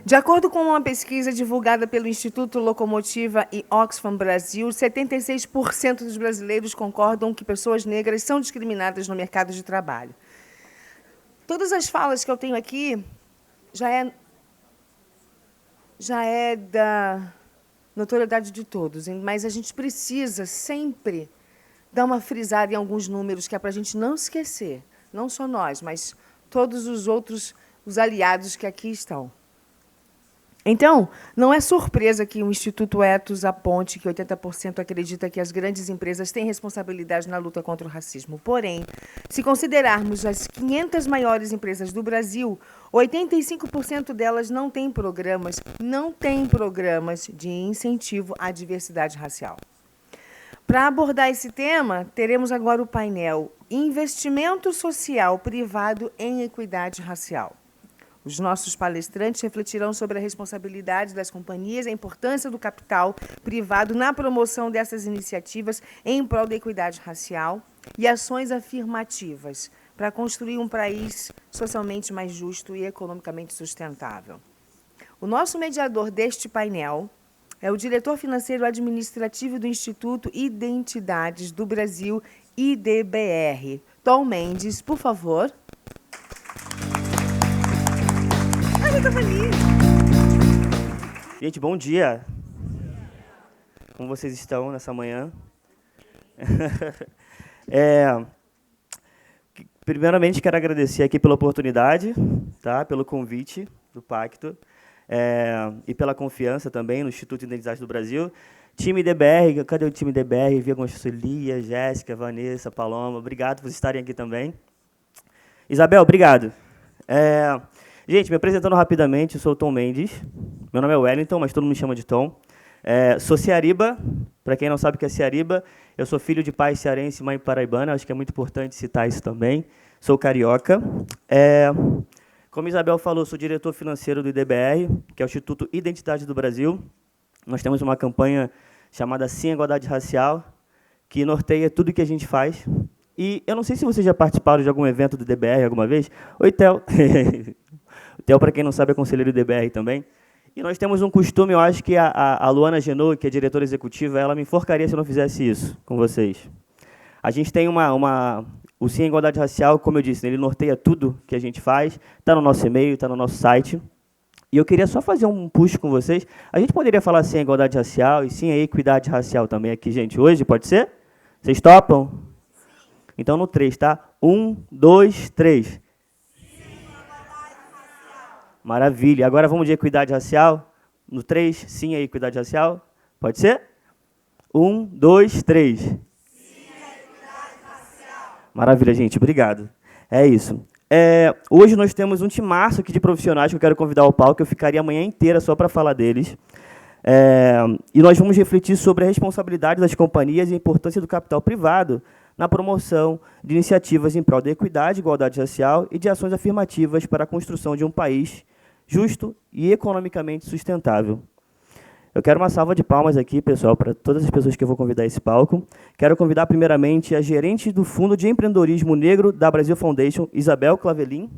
De acordo com uma pesquisa divulgada pelo Instituto Locomotiva e Oxfam Brasil, 76% dos brasileiros concordam que pessoas negras são discriminadas no mercado de trabalho. Todas as falas que eu tenho aqui já é da notoriedade de todos, mas a gente precisa sempre dar uma frisada em alguns números, que é para a gente não esquecer, não só nós, mas todos os outros, os aliados que aqui estão. Então, não é surpresa que o Instituto Ethos aponte que 80% acredita que as grandes empresas têm responsabilidade na luta contra o racismo. Porém, se considerarmos as 500 maiores empresas do Brasil, 85% delas não têm programas de incentivo à diversidade racial. Para abordar esse tema, teremos agora o painel Investimento Social Privado em Equidade Racial. Os nossos palestrantes refletirão sobre a responsabilidade das companhias e a importância do capital privado na promoção dessas iniciativas em prol da equidade racial e ações afirmativas para construir um país socialmente mais justo e economicamente sustentável. O nosso mediador deste painel é o diretor financeiro administrativo do Instituto Identidades do Brasil, IDBR. Tom Mendes, por favor. Eu estava ali. Gente, bom dia. Como vocês estão nessa manhã? Primeiramente, quero agradecer aqui pela oportunidade, tá? Pelo convite do Pacto, e pela confiança também no Instituto Identidades do Brasil. Time DBR, cadê o time DBR? Vi algumas pessoas, Lia, Jéssica, Vanessa, Paloma, obrigado por estarem aqui também. Isabel, obrigado. Gente, me apresentando rapidamente, eu sou o Tom Mendes. Meu nome é Wellington, mas todo mundo me chama de Tom. Sou ceariba. Para quem não sabe o que é ceariba, eu sou filho de pai cearense e mãe paraibana. Acho que é muito importante citar isso também. Sou carioca. Como a Isabel falou, sou diretor financeiro do IDBR, que é o Instituto Identidade do Brasil. Nós temos uma campanha chamada Sim à Igualdade Racial, que norteia tudo que a gente faz. E eu não sei se vocês já participaram de algum evento do IDBR alguma vez. Oi, Theo. O Theo, para quem não sabe, é conselheiro do IDBR também. E nós temos um costume, eu acho que a Luana Genoa, que é diretora executiva, ela me enforcaria se eu não fizesse isso com vocês. A gente tem o Sim à Igualdade Racial, como eu disse, ele norteia tudo que a gente faz, está no nosso e-mail, está no nosso site. E eu queria só fazer um push com vocês. A gente poderia falar sim à igualdade racial e sim à equidade racial também aqui, gente, hoje, pode ser? Vocês topam? Então, no 3, tá? 1, 2, 3. Maravilha. Agora vamos de equidade racial. No 3, sim a equidade racial. Pode ser? 1, 2, 3. Sim a equidade racial. Maravilha, gente. Obrigado. É isso. Hoje nós temos um timaço aqui de profissionais que eu quero convidar ao palco. Eu ficaria a manhã inteira só para falar deles. E nós vamos refletir sobre a responsabilidade das companhias e a importância do capital privado na promoção de iniciativas em prol da equidade, igualdade racial e de ações afirmativas para a construção de um país justo e economicamente sustentável. Eu quero uma salva de palmas aqui, pessoal, para todas as pessoas que eu vou convidar a esse palco. Quero convidar, primeiramente, a gerente do Fundo de Empreendedorismo Negro da Brasil Foundation, Isabel Clavelin.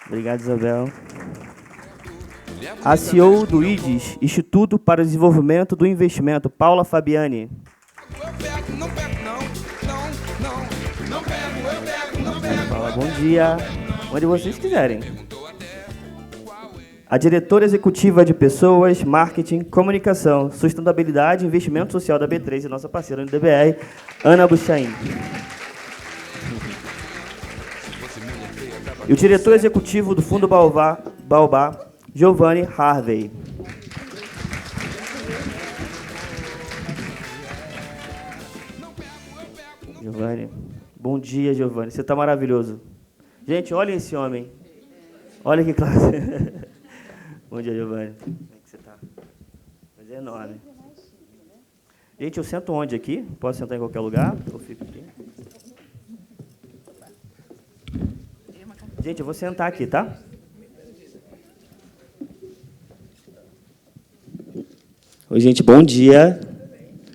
Obrigado, Isabel. A CEO do IDES, Instituto para o Desenvolvimento do Investimento, Paula Fabiani. Paula, bom dia. Onde vocês quiserem. A diretora executiva de Pessoas, Marketing, Comunicação, Sustentabilidade e Investimento Social da B3 e nossa parceira no DBR, Ana Buchain. E o diretor executivo do Fundo Baobá, Giovanni Harvey. Giovanni. Bom dia, Giovanni. Você está maravilhoso. Gente, olhem esse homem. Olha que classe. Bom dia, Giovanni. Como é que você está? Mas é enorme. Gente, eu sento onde aqui? Posso sentar em qualquer lugar? Ou fico aqui? Gente, eu vou sentar aqui, tá? Oi, gente, bom dia.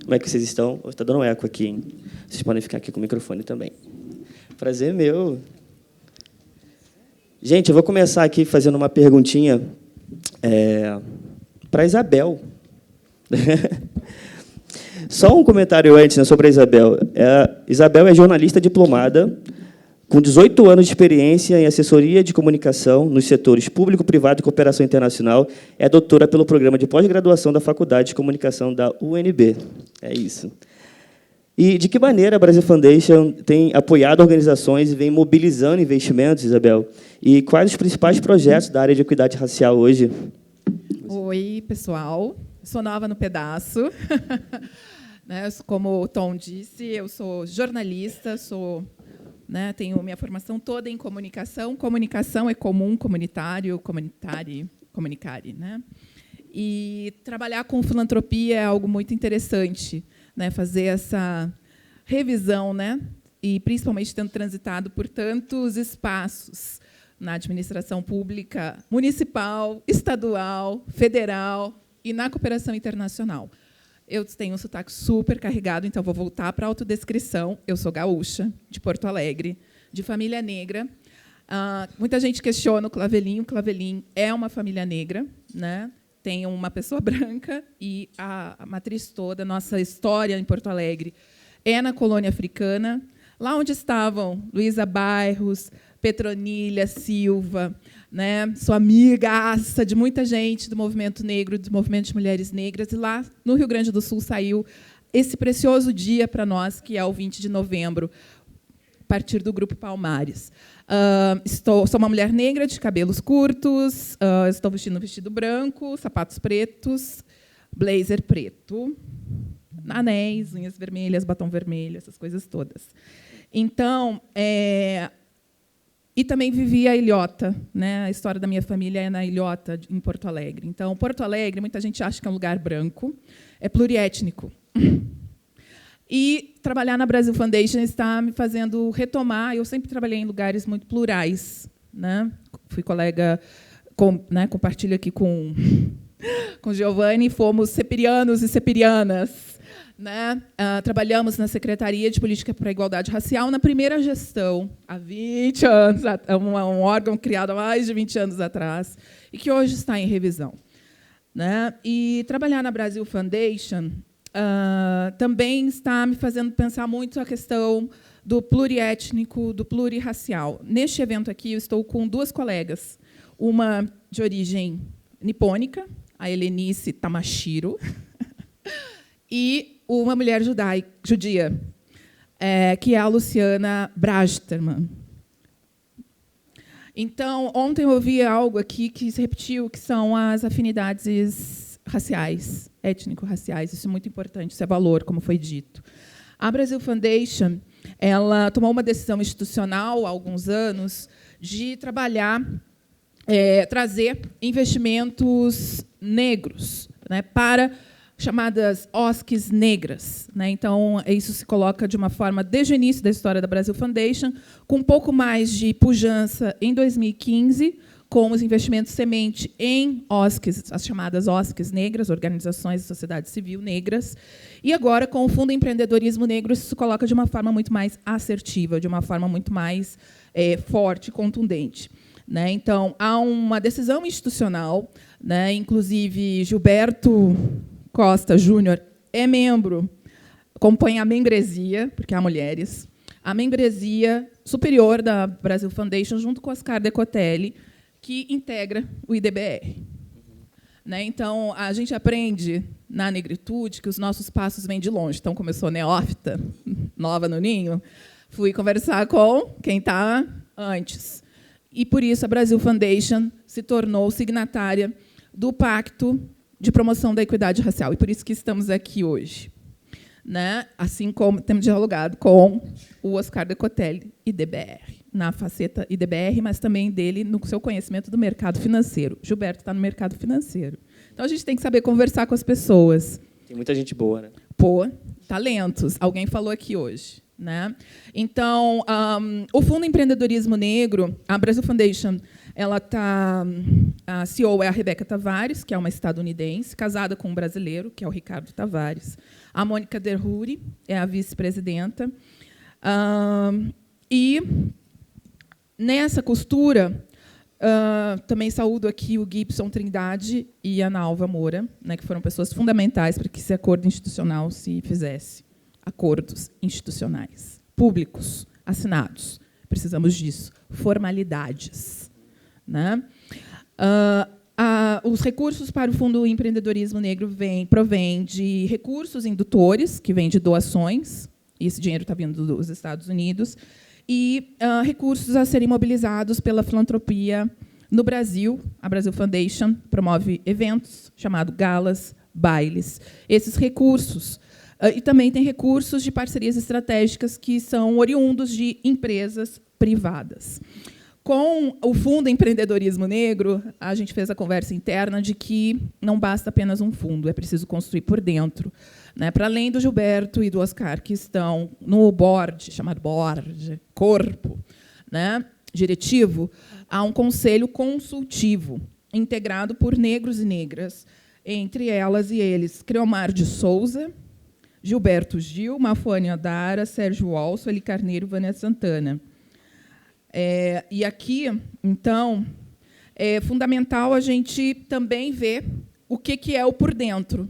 Como é que vocês estão? Está dando um eco aqui, hein? Vocês podem ficar aqui com o microfone também. Prazer meu. Gente, eu vou começar aqui fazendo uma perguntinha para a Isabel. Só um comentário antes, né, sobre a Isabel. Isabel é jornalista diplomada, com 18 anos de experiência em assessoria de comunicação nos setores público, privado e cooperação internacional. É doutora pelo programa de pós-graduação da Faculdade de Comunicação da UNB. É isso. E de que maneira a Brasil Foundation tem apoiado organizações e vem mobilizando investimentos, Isabel? E quais os principais projetos da área de equidade racial hoje? Oi, pessoal. Sou nova no pedaço. Como o Tom disse, eu sou jornalista, tenho minha formação toda em comunicação. Comunicação é comum, comunitário, comunicare. Né? E trabalhar com filantropia é algo muito interessante, né? Fazer essa revisão, né? E principalmente tendo transitado por tantos espaços na administração pública municipal, estadual, federal e na cooperação internacional. Eu tenho um sotaque super carregado, então vou voltar para a autodescrição. Eu sou gaúcha, de Porto Alegre, de família negra. Muita gente questiona o Clavelin. O Clavelin é uma família negra, né? Tem uma pessoa branca e a matriz toda, nossa história em Porto Alegre, é na colônia africana, lá onde estavam Luísa Bairros, Petronilha Silva, né? Sou amigaça de muita gente do movimento negro, do movimento de mulheres negras, e lá no Rio Grande do Sul saiu esse precioso dia para nós, que é o 20 de novembro, a partir do Grupo Palmares. Sou uma mulher negra, de cabelos curtos, estou vestindo um vestido branco, sapatos pretos, blazer preto, anéis, unhas vermelhas, batom vermelho, essas coisas todas. Então, e também vivi a ilhota, né? A história da minha família é na ilhota, em Porto Alegre. Então, Porto Alegre, muita gente acha que é um lugar branco, é pluriétnico. E trabalhar na Brasil Foundation está me fazendo retomar. Eu sempre trabalhei em lugares muito plurais, né? Fui colega, compartilho aqui com Giovanni, fomos sepirianos e sepirianas. Né? Trabalhamos na Secretaria de Política para a Igualdade Racial na primeira gestão, há 20 anos, um órgão criado há mais de 20 anos atrás, e que hoje está em revisão. Né? E trabalhar na Brasil Foundation também está me fazendo pensar muito a questão do pluriétnico, do plurirracial. Neste evento aqui, eu estou com duas colegas, uma de origem nipônica, a Helenice Tamashiro, e uma mulher judia, que é a Luciana Brasterman. Então, ontem eu ouvi algo aqui que se repetiu, que são as afinidades raciais, étnico-raciais. Isso é muito importante, isso é valor, como foi dito. A Brasil Foundation, ela tomou uma decisão institucional há alguns anos de trabalhar, trazer investimentos negros, né, para chamadas OSCs negras. Né? Então, isso se coloca de uma forma, desde o início da história da Brasil Foundation, com um pouco mais de pujança em 2015, com os investimentos semente em OSCs, as chamadas OSCs negras, Organizações de Sociedade Civil Negras, e agora, com o Fundo Empreendedorismo Negro, isso se coloca de uma forma muito mais assertiva, de uma forma muito mais forte e contundente. Né? Então, há uma decisão institucional, né? Inclusive, Gilberto Costa Júnior é membro, compõe a membresia, porque há mulheres, a membresia superior da Brasil Foundation, junto com Oscar Decotelli, que integra o IDBR. Né? Então, a gente aprende na negritude que os nossos passos vêm de longe. Então, como eu sou neófita, nova no ninho, fui conversar com quem está antes. E, por isso, a Brasil Foundation se tornou signatária do Pacto de Promoção da Equidade Racial, e por isso que estamos aqui hoje. Né? Assim como temos dialogado com o Oscar Decotelli, IDBR, na faceta IDBR, mas também dele no seu conhecimento do mercado financeiro. Gilberto está no mercado financeiro. Então, a gente tem que saber conversar com as pessoas. Tem muita gente boa, né? Pô, talentos. Alguém falou aqui hoje. Né? Então, o Fundo Empreendedorismo Negro, a Brasil Foundation, a CEO é a Rebeca Tavares, que é uma estadunidense, casada com um brasileiro, que é o Ricardo Tavares. A Mônica Derruri é a vice-presidenta. E, nessa costura, Também saúdo aqui o Gibson Trindade e a Nalva Moura, né, que foram pessoas fundamentais para que esse acordo institucional se fizesse. Acordos institucionais, públicos, assinados. Precisamos disso. Formalidades. Né? Os recursos para o Fundo Empreendedorismo Negro provém de recursos indutores, que vêm de doações, e esse dinheiro está vindo dos Estados Unidos, e recursos a serem mobilizados pela filantropia no Brasil. A Brasil Foundation promove eventos chamados galas, bailes. Esses recursos, e também tem recursos de parcerias estratégicas que são oriundos de empresas privadas. Com o Fundo Empreendedorismo Negro, a gente fez a conversa interna de que não basta apenas um fundo, é preciso construir por dentro. Né? Para além do Gilberto e do Oscar, que estão no board, chamado board, corpo, né, diretivo, há um conselho consultivo, integrado por negros e negras, entre elas e eles, Creomar de Souza, Gilberto Gil, Mafônia Dara, Sérgio Walso, Eli Carneiro, Vânia Santana. E aqui, então, é fundamental a gente também ver o que é o por dentro.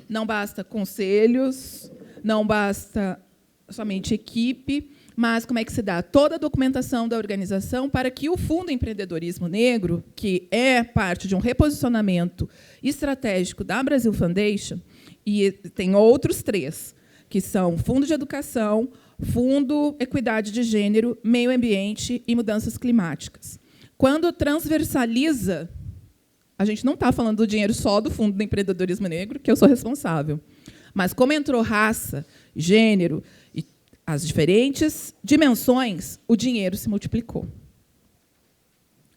Não basta conselhos, não basta somente equipe, mas como é que se dá toda a documentação da organização para que o Fundo Empreendedorismo Negro, que é parte de um reposicionamento estratégico da Brasil Foundation, e tem outros 3, que são Fundo de Educação, Fundo Equidade de Gênero, Meio Ambiente e Mudanças Climáticas. Quando transversaliza, a gente não está falando do dinheiro só do Fundo do Empreendedorismo Negro, que eu sou responsável, mas como entrou raça, gênero e as diferentes dimensões, o dinheiro se multiplicou.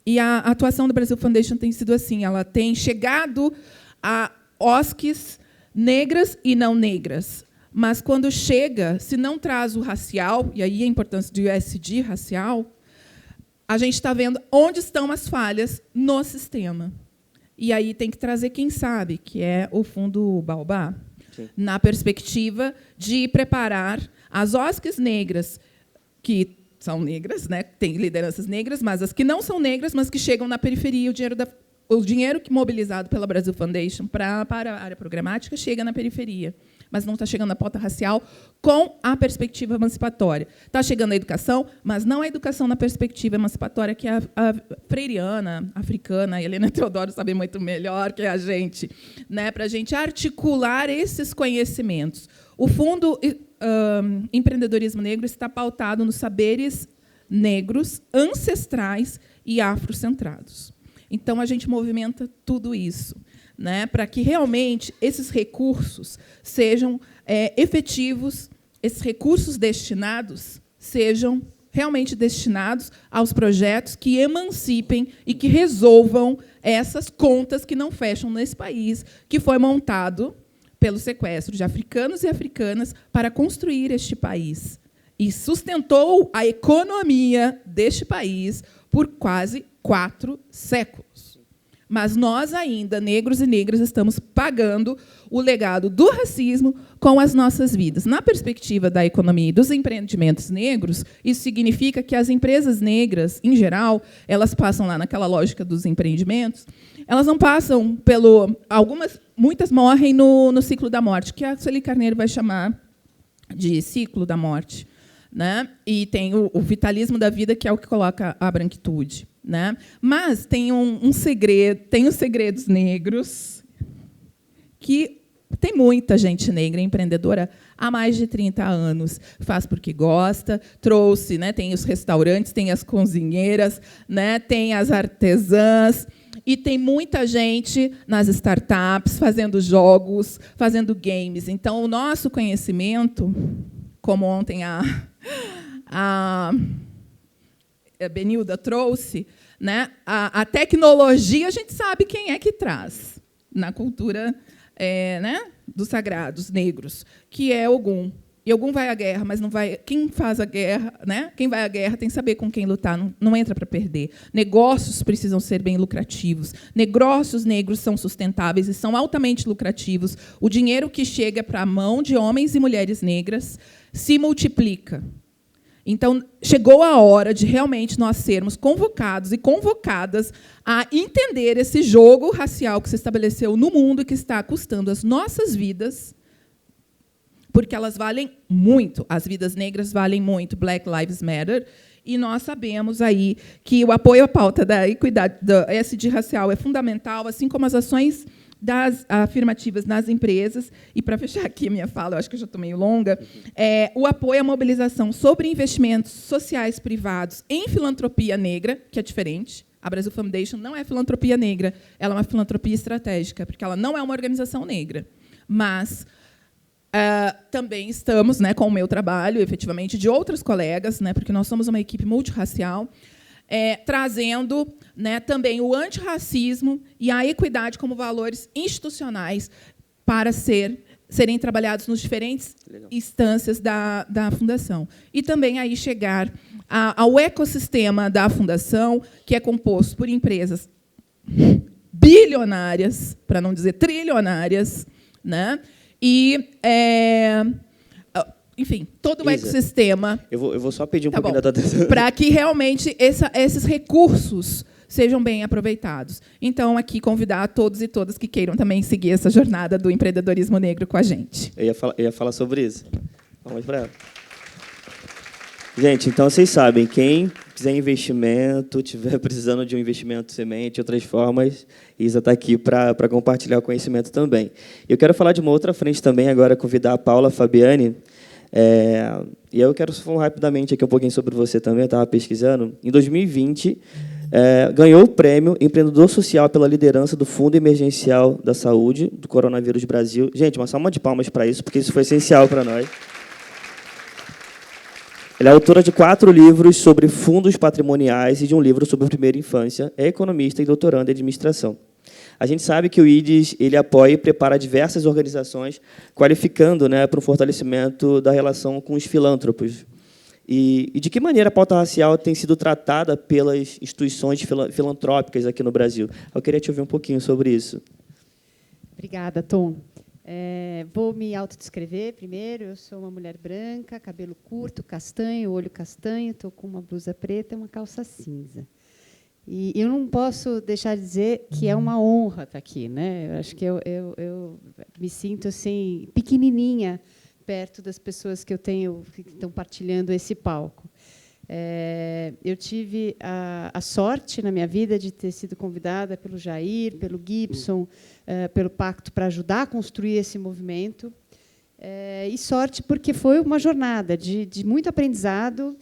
E a atuação do Brasil Foundation tem sido assim, ela tem chegado a OSCs negras e não negras, mas, quando chega, se não traz o racial, e aí a importância do ESG racial, a gente está vendo onde estão as falhas no sistema. E aí tem que trazer quem sabe, que é o Fundo Baobá, sim, na perspectiva de preparar as OSCs negras, que são negras, né, têm lideranças negras, mas as que não são negras, mas que chegam na periferia, o dinheiro que mobilizado pela Brasil Foundation para a área programática chega na periferia, mas não está chegando na pauta racial com a perspectiva emancipatória. Está chegando a educação, mas não a educação na perspectiva emancipatória, que é a freiriana, africana, a Helena Teodoro sabe muito melhor que a gente, né, para a gente articular esses conhecimentos. O Fundo Empreendedorismo Negro está pautado nos saberes negros, ancestrais e afrocentrados. Então, a gente movimenta tudo isso, né, para que realmente esses recursos sejam efetivos, esses recursos destinados sejam realmente destinados aos projetos que emancipem e que resolvam essas contas que não fecham nesse país, que foi montado pelo sequestro de africanos e africanas para construir este país. E sustentou a economia deste país por quase 4 séculos. Mas nós ainda, negros e negras, estamos pagando o legado do racismo com as nossas vidas. Na perspectiva da economia e dos empreendimentos negros, isso significa que as empresas negras, em geral, elas passam lá naquela lógica dos empreendimentos, elas não passam pelo... muitas morrem no ciclo da morte, que a Sueli Carneiro vai chamar de ciclo da morte, né? E tem o vitalismo da vida, que é o que coloca a branquitude, né? Mas tem um segredo, tem os segredos negros, que tem muita gente negra empreendedora há mais de 30 anos. Faz porque gosta, trouxe, né? Tem os restaurantes, tem as cozinheiras, né? Tem as artesãs, e tem muita gente nas startups fazendo jogos, fazendo games. Então, o nosso conhecimento, como ontem a Benilda trouxe, né, a tecnologia, a gente sabe quem é que traz na cultura né, dos sagrados negros, que é Ogum. E Ogum vai à guerra, mas não vai. Quem faz a guerra, né? Quem vai à guerra tem que saber com quem lutar, não entra para perder. Negócios precisam ser bem lucrativos. Negócios negros são sustentáveis e são altamente lucrativos. O dinheiro que chega para a mão de homens e mulheres negras se multiplica. Então, chegou a hora de realmente nós sermos convocados e convocadas a entender esse jogo racial que se estabeleceu no mundo e que está custando as nossas vidas, porque elas valem muito, as vidas negras valem muito, Black Lives Matter, e nós sabemos aí que o apoio à pauta da equidade, da SD racial é fundamental, assim como as ações afirmativas nas empresas. E, para fechar aqui a minha fala, eu acho que eu já estou meio longa, o apoio à mobilização sobre investimentos sociais privados em filantropia negra, que é diferente. A Brasil Foundation não é filantropia negra, ela é uma filantropia estratégica, porque ela não é uma organização negra. Mas também estamos, né, com o meu trabalho, efetivamente, de outros colegas, né, porque nós somos uma equipe multirracial, trazendo, né, também o antirracismo e a equidade como valores institucionais para serem trabalhados nas diferentes instâncias da Fundação. E também aí chegar ao ecossistema da Fundação, que é composto por empresas bilionárias, para não dizer trilionárias, né? E, enfim, todo o ecossistema. Eu vou só pedir um pouquinho da tua atenção. Para que realmente esses recursos sejam bem aproveitados. Então, aqui convidar a todos e todas que queiram também seguir essa jornada do empreendedorismo negro com a gente. Eu ia falar sobre isso. Vamos para ela. Gente, então vocês sabem, quem quiser investimento, estiver precisando de um investimento semente, outras formas, Isa está aqui para compartilhar o conhecimento também. Eu quero falar de uma outra frente também, agora convidar a Paula Fabiani. E eu quero falar rapidamente aqui um pouquinho sobre você também, eu estava pesquisando. Em 2020, ganhou o prêmio Empreendedor Social pela liderança do Fundo Emergencial da Saúde do Coronavírus Brasil. Gente, uma salva de palmas para isso, porque isso foi essencial para nós. Ela é autora de 4 livros sobre fundos patrimoniais e de um livro sobre a primeira infância, é economista e doutoranda em administração. A gente sabe que o IDES ele apoia e prepara diversas organizações, qualificando, né, para o fortalecimento da relação com os filântropos. E de que maneira a pauta racial tem sido tratada pelas instituições filantrópicas aqui no Brasil? Eu queria te ouvir um pouquinho sobre isso. Obrigada, Tom. Vou me autodescrever primeiro. Eu sou uma mulher branca, cabelo curto, castanho, olho castanho, estou com uma blusa preta e uma calça cinza. E eu não posso deixar de dizer que é uma honra estar aqui, né? Eu acho que eu me sinto assim pequenininha perto das pessoas que eu tenho que estão partilhando esse palco. Eu tive a sorte na minha vida de ter sido convidada pelo Jair, pelo Gibson, pelo Pacto para ajudar a construir esse movimento. E sorte porque foi uma jornada de muito aprendizado.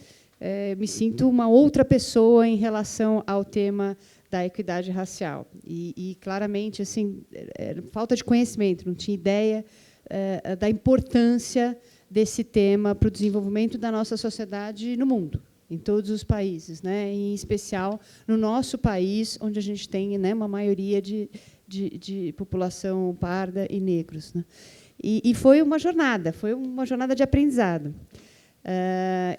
Me sinto uma outra pessoa em relação ao tema da equidade racial. E claramente, assim, falta de conhecimento, não tinha ideia da importância desse tema para o desenvolvimento da nossa sociedade no mundo, em todos os países, né? Em especial no nosso país, onde a gente tem, né, uma maioria de população parda e negros, né? E foi uma jornada de aprendizado.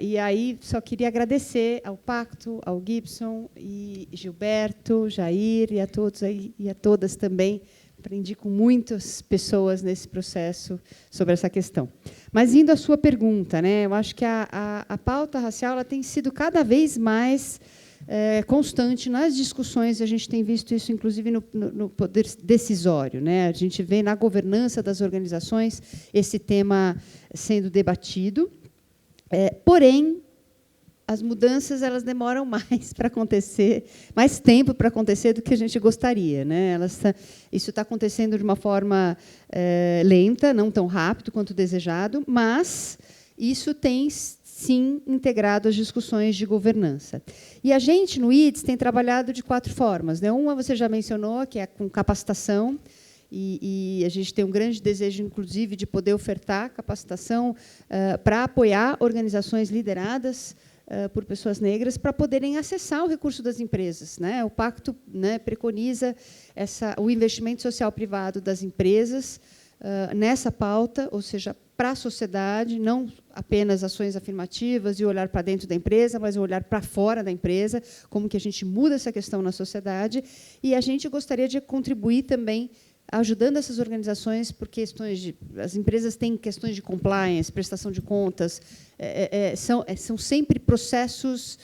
E aí só queria agradecer ao Pacto, ao Gibson e Gilberto, Jair e a todos aí, e a todas também. Aprendi com muitas pessoas nesse processo sobre essa questão. Mas indo à sua pergunta, né, eu acho que a pauta racial ela tem sido cada vez mais constante nas discussões, e a gente tem visto isso, inclusive, no poder decisório, né? A gente vê na governança das organizações esse tema sendo debatido. Porém, as mudanças elas demoram mais para acontecer, mais tempo para acontecer do que a gente gostaria, né? Isso está acontecendo de uma forma lenta, não tão rápido quanto desejado, mas isso tem sim integrado as discussões de governança. E a gente no IDES tem trabalhado de 4 formas, né? Uma você já mencionou, que é com capacitação. E a gente tem um grande desejo, inclusive, de poder ofertar capacitação para apoiar organizações lideradas por pessoas negras para poderem acessar o recurso das empresas, né? O Pacto, né, preconiza o investimento social privado das empresas nessa pauta, ou seja, para a sociedade, não apenas ações afirmativas e olhar para dentro da empresa, mas olhar para fora da empresa, como que a gente muda essa questão na sociedade. E a gente gostaria de contribuir também ajudando essas organizações por questões de... As empresas têm questões de compliance, prestação de contas, são sempre processos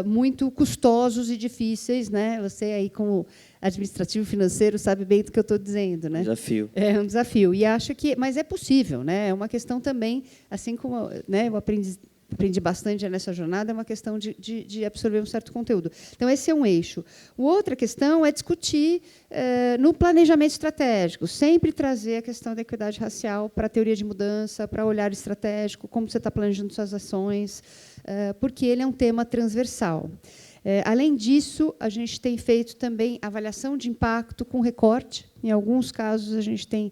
muito custosos e difíceis, né? Você aí como administrativo financeiro sabe bem do que eu estou dizendo, né? Desafio. É um desafio e acho que, mas é possível, né? É uma questão também, assim como, né, eu aprendi bastante nessa jornada, é uma questão de absorver um certo conteúdo. Então, esse é um eixo. Outra questão é discutir, no planejamento estratégico, sempre trazer a questão da equidade racial para a teoria de mudança, para o olhar estratégico, como você está planejando suas ações, porque ele é um tema transversal. Além disso, a gente tem feito também avaliação de impacto com recorte. Em alguns casos, a gente tem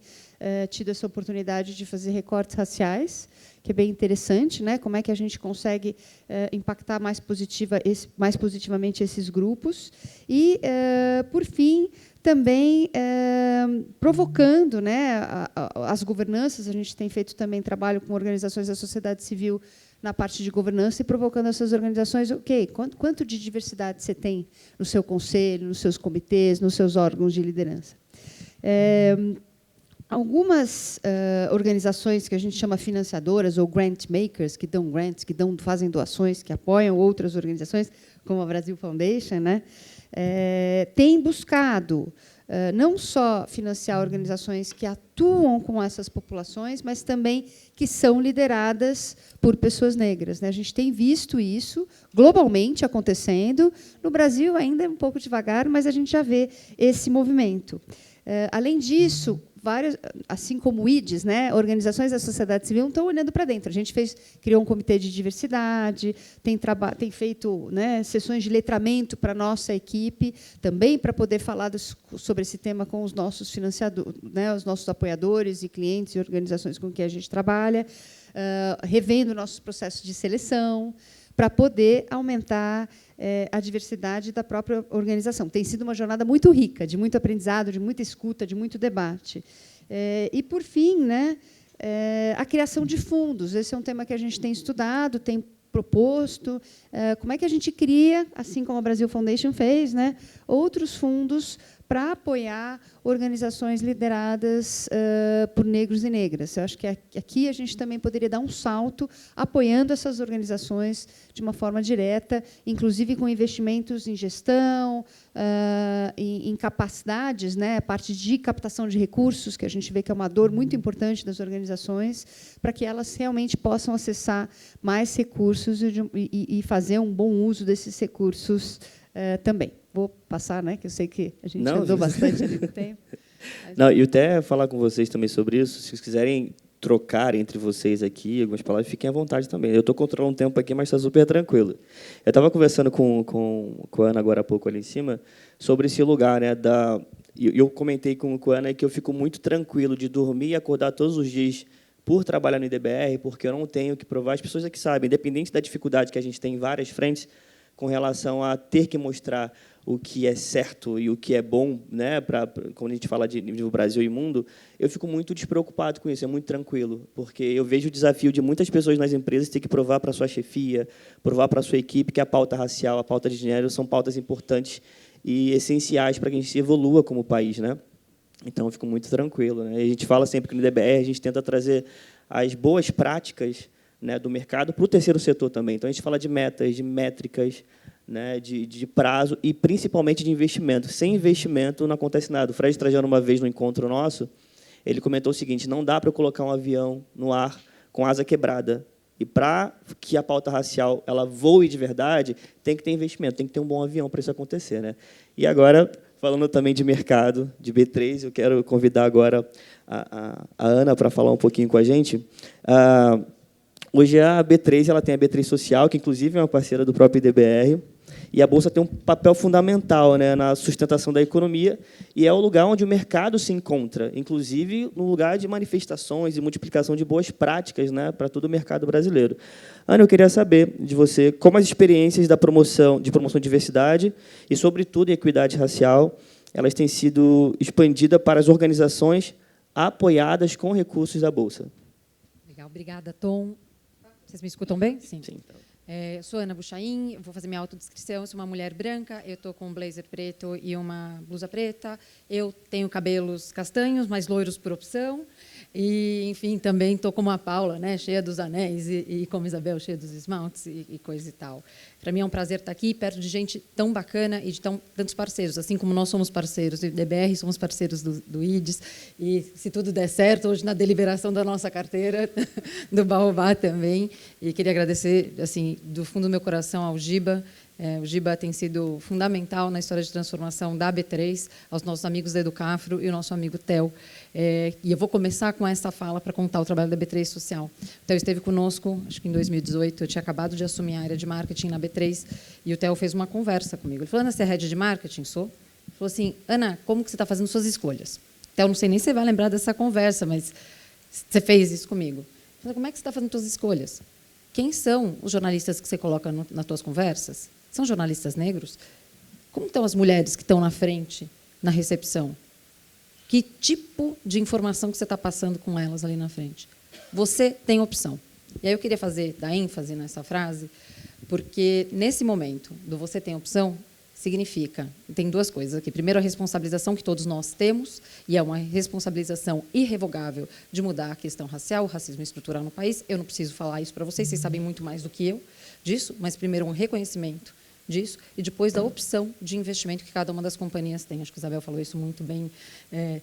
tido essa oportunidade de fazer recortes raciais, que é bem interessante, né? Como é que a gente consegue impactar mais positivamente esses grupos. E, por fim, também provocando, né, as governanças. A gente tem feito também trabalho com organizações da sociedade civil na parte de governança e provocando essas organizações, ok, quanto de diversidade você tem no seu conselho, nos seus comitês, nos seus órgãos de liderança. Algumas organizações que a gente chama financiadoras ou grant makers, que dão grants, fazem doações, que apoiam outras organizações, como a Brasil Foundation, né, têm buscado não só financiar organizações que atuam com essas populações, mas também que são lideradas por pessoas negras, né? A gente tem visto isso globalmente acontecendo. No Brasil, ainda é um pouco devagar, mas a gente já vê esse movimento. Além disso, várias, assim como o IDES, né, organizações da sociedade civil estão olhando para dentro. A gente criou um comitê de diversidade, tem feito, né, sessões de letramento para a nossa equipe, também para poder falar sobre esse tema com os nossos financiadores, né, os nossos apoiadores e clientes e organizações com que a gente trabalha, revendo nossos processos de seleção, para poder aumentar a diversidade da própria organização. Tem sido uma jornada muito rica, de muito aprendizado, de muita escuta, de muito debate. E, por fim, né, a criação de fundos. Esse é um tema que a gente tem estudado, tem proposto. Como é que a gente cria, assim como a Brasil Foundation fez, né, outros fundos para apoiar organizações lideradas por negros e negras. Eu acho que aqui a gente também poderia dar um salto apoiando essas organizações de uma forma direta, inclusive com investimentos em gestão, em capacidades, né, a parte de captação de recursos, que a gente vê que é uma dor muito importante das organizações, para que elas realmente possam acessar mais recursos e fazer um bom uso desses recursos também. Vou passar, né, que eu sei que a gente andou bastante ali no tempo. Não, e até falar com vocês também sobre isso, se vocês quiserem trocar entre vocês aqui algumas palavras, fiquem à vontade também. Eu estou controlando o tempo aqui, mas está super tranquilo. Eu estava conversando com a Ana agora há pouco ali em cima sobre esse lugar, né, eu comentei com a Ana que eu fico muito tranquilo de dormir e acordar todos os dias por trabalhar no IDBR, porque eu não tenho que provar. As pessoas aqui sabem, independente da dificuldade que a gente tem em várias frentes, com relação a ter que mostrar o que é certo e o que é bom, né, quando a gente fala de nível Brasil e mundo, eu fico muito despreocupado com isso, é muito tranquilo, porque eu vejo o desafio de muitas pessoas nas empresas ter que provar para a sua chefia, provar para a sua equipe que a pauta racial, a pauta de gênero são pautas importantes e essenciais para que a gente evolua como país, né? Então, eu fico muito tranquilo, né? A gente fala sempre que no IDBR a gente tenta trazer as boas práticas, né, do mercado para o terceiro setor também. Então, a gente fala de metas, de métricas, né, de prazo e, principalmente, de investimento. Sem investimento, não acontece nada. O Fred Trajano, uma vez no encontro nosso, ele comentou o seguinte: não dá para eu colocar um avião no ar com asa quebrada. E, para que a pauta racial ela voe de verdade, tem que ter investimento, tem que ter um bom avião para isso acontecer, né? E, agora, falando também de mercado, de B3, eu quero convidar agora a Ana para falar um pouquinho com a gente. Hoje a B3 ela tem a B3 Social, que inclusive é uma parceira do próprio IDBR, e a Bolsa tem um papel fundamental, né, na sustentação da economia, e é o lugar onde o mercado se encontra, inclusive no lugar de manifestações e multiplicação de boas práticas, né, para todo o mercado brasileiro. Ana, eu queria saber de você como as experiências da promoção de diversidade e, sobretudo, equidade racial, elas têm sido expandidas para as organizações apoiadas com recursos da Bolsa. Legal, obrigada, Tom. Vocês me escutam bem? Sim. Eu sou Ana Buchaim, vou fazer minha autodescrição. Eu sou uma mulher branca, eu estou com um blazer preto e uma blusa preta. Eu tenho cabelos castanhos, mas loiros por opção. E, enfim, também estou como a Paula, né, cheia dos anéis, e como Isabel, cheia dos esmaltes e coisa e tal. Para mim é um prazer estar aqui, perto de gente tão bacana e de tantos parceiros. Assim como nós somos parceiros do DBR, somos parceiros do IDES. E, se tudo der certo, hoje na deliberação da nossa carteira, do Baobá também. E queria agradecer, assim, do fundo do meu coração ao Giba. O Giba tem sido fundamental na história de transformação da B3, aos nossos amigos da Educafro e o nosso amigo Theo. E eu vou começar com essa fala para contar o trabalho da B3 Social. O Theo esteve conosco, acho que em 2018, eu tinha acabado de assumir a área de marketing na B3, e o Theo fez uma conversa comigo. Ele falou: Ana, você é head de marketing? Sou. Ele falou assim: Ana, como que você está fazendo suas escolhas? Theo, não sei nem se você vai lembrar dessa conversa, mas você fez isso comigo. Eu falei: como é que você está fazendo suas escolhas? Quem são os jornalistas que você coloca nas suas conversas? São jornalistas negros? Como estão as mulheres que estão na frente, na recepção? Que tipo de informação que você está passando com elas ali na frente? Você tem opção. E aí eu queria dar ênfase nessa frase, porque, nesse momento do você tem opção, significa, tem duas coisas aqui. Primeiro, a responsabilização que todos nós temos, e é uma responsabilização irrevogável de mudar a questão racial, o racismo estrutural no país. Eu não preciso falar isso para vocês sabem muito mais do que eu disso, mas, primeiro, um reconhecimento disso, e depois da opção de investimento que cada uma das companhias tem. Acho que a Isabel falou isso muito bem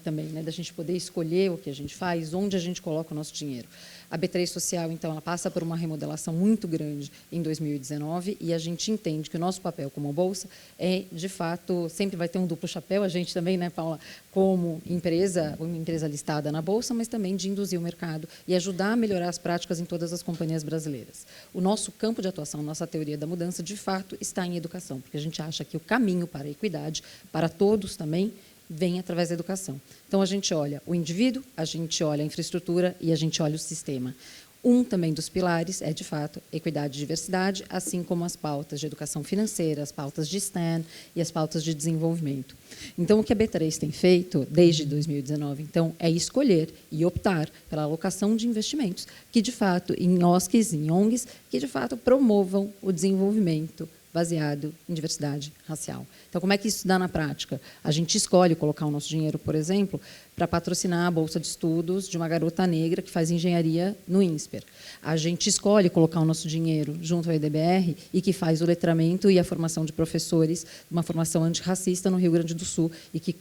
também, né, da gente poder escolher o que a gente faz, onde a gente coloca o nosso dinheiro. A B3 Social, então, ela passa por uma remodelação muito grande em 2019, e a gente entende que o nosso papel como bolsa é, de fato, sempre vai ter um duplo chapéu, a gente também, né, Paula, como empresa, uma empresa listada na bolsa, mas também de induzir o mercado e ajudar a melhorar as práticas em todas as companhias brasileiras. O nosso campo de atuação, nossa teoria da mudança, de fato, está em educação, porque a gente acha que o caminho para a equidade, para todos também, vem através da educação. Então, a gente olha o indivíduo, a gente olha a infraestrutura e a gente olha o sistema. Um também dos pilares é, de fato, equidade e diversidade, assim como as pautas de educação financeira, as pautas de STEM e as pautas de desenvolvimento. Então, o que a B3 tem feito desde 2019, então, é escolher e optar pela alocação de investimentos que, de fato, em OSCs, em ONGs, que, de fato, promovam o desenvolvimento baseado em diversidade racial. Então, como é que isso dá na prática? A gente escolhe colocar o nosso dinheiro, por exemplo, para patrocinar a bolsa de estudos de uma garota negra que faz engenharia no INSPER. A gente escolhe colocar o nosso dinheiro junto ao EDBR e que faz o letramento e a formação de professores, uma formação antirracista no Rio Grande do Sul, e que,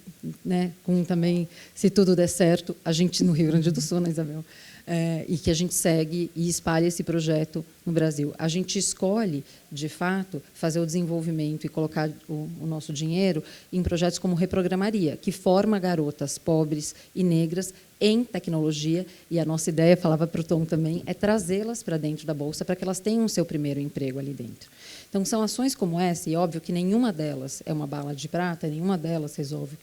né, com também, se tudo der certo, a gente no Rio Grande do Sul, né, Isabel? E que a gente segue e espalha esse projeto no Brasil. A gente escolhe, de fato, fazer o desenvolvimento e colocar o nosso dinheiro em projetos como Reprogramaria, que forma garotas pobres e negras em tecnologia, e a nossa ideia, falava para o Tom também, é trazê-las para dentro da Bolsa para que elas tenham o seu primeiro emprego ali dentro. Então, são ações como essa, e óbvio que nenhuma delas é uma bala de prata, nenhuma delas resolve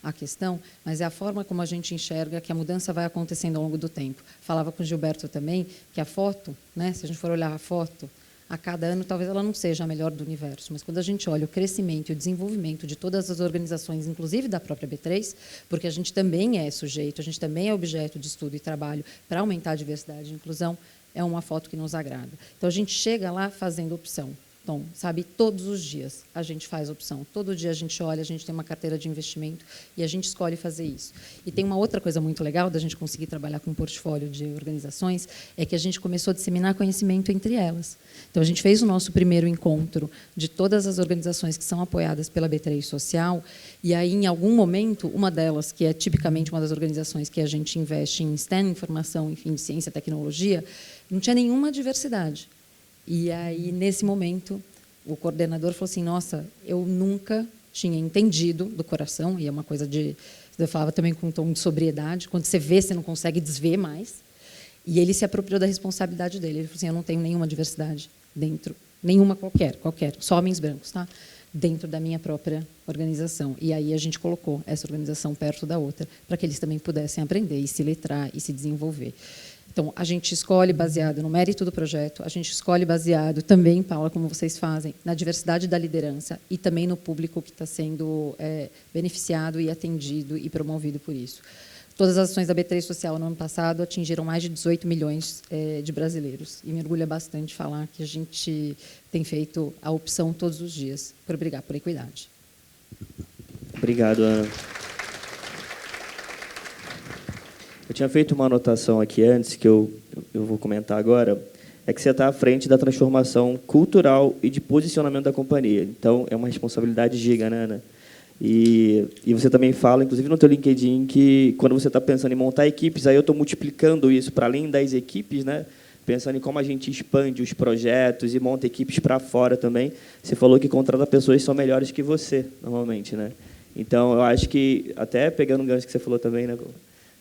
a questão, mas é a forma como a gente enxerga que a mudança vai acontecendo ao longo do tempo. Falava com o Gilberto também que a foto, né, se a gente for olhar a foto, a cada ano, talvez ela não seja a melhor do universo, mas quando a gente olha o crescimento e o desenvolvimento de todas as organizações, inclusive da própria B3, porque a gente também é sujeito, a gente também é objeto de estudo e trabalho para aumentar a diversidade e inclusão, é uma foto que nos agrada. Então, a gente chega lá fazendo opção. Então, sabe, todos os dias a gente faz opção. Todo dia a gente olha, a gente tem uma carteira de investimento e a gente escolhe fazer isso. E tem uma outra coisa muito legal da gente conseguir trabalhar com um portfólio de organizações, é que a gente começou a disseminar conhecimento entre elas. Então, a gente fez o nosso primeiro encontro de todas as organizações que são apoiadas pela B3 Social, e aí, em algum momento, uma delas, que é tipicamente uma das organizações que a gente investe em STEM, informação, enfim, de ciência e tecnologia, não tinha nenhuma diversidade. E aí, nesse momento, o coordenador falou assim: nossa, eu nunca tinha entendido do coração, e é uma coisa de... Eu falava também com um tom de sobriedade, quando você vê, você não consegue desver mais. E ele se apropriou da responsabilidade dele. Ele falou assim: eu não tenho nenhuma diversidade dentro, nenhuma qualquer, só homens brancos, tá? Dentro da minha própria organização. E aí a gente colocou essa organização perto da outra, para que eles também pudessem aprender e se letrar e se desenvolver. Então, a gente escolhe baseado no mérito do projeto, a gente escolhe baseado também, Paula, como vocês fazem, na diversidade da liderança e também no público que está sendo beneficiado e atendido e promovido por isso. Todas as ações da B3 Social no ano passado atingiram mais de 18 milhões de brasileiros. E me orgulha bastante falar que a gente tem feito a opção todos os dias por brigar por equidade. Obrigado, Ana. Eu tinha feito uma anotação aqui antes, que eu vou comentar agora, é que você está à frente da transformação cultural e de posicionamento da companhia. Então, é uma responsabilidade giga, né, Ana? E você também fala, inclusive no teu LinkedIn, que quando você está pensando em montar equipes, aí eu estou multiplicando isso para além das equipes, né? Pensando em como a gente expande os projetos e monta equipes para fora também. Você falou que contrata pessoas que são melhores que você, normalmente, né? Então, eu acho que, até pegando um gancho que você falou também, né,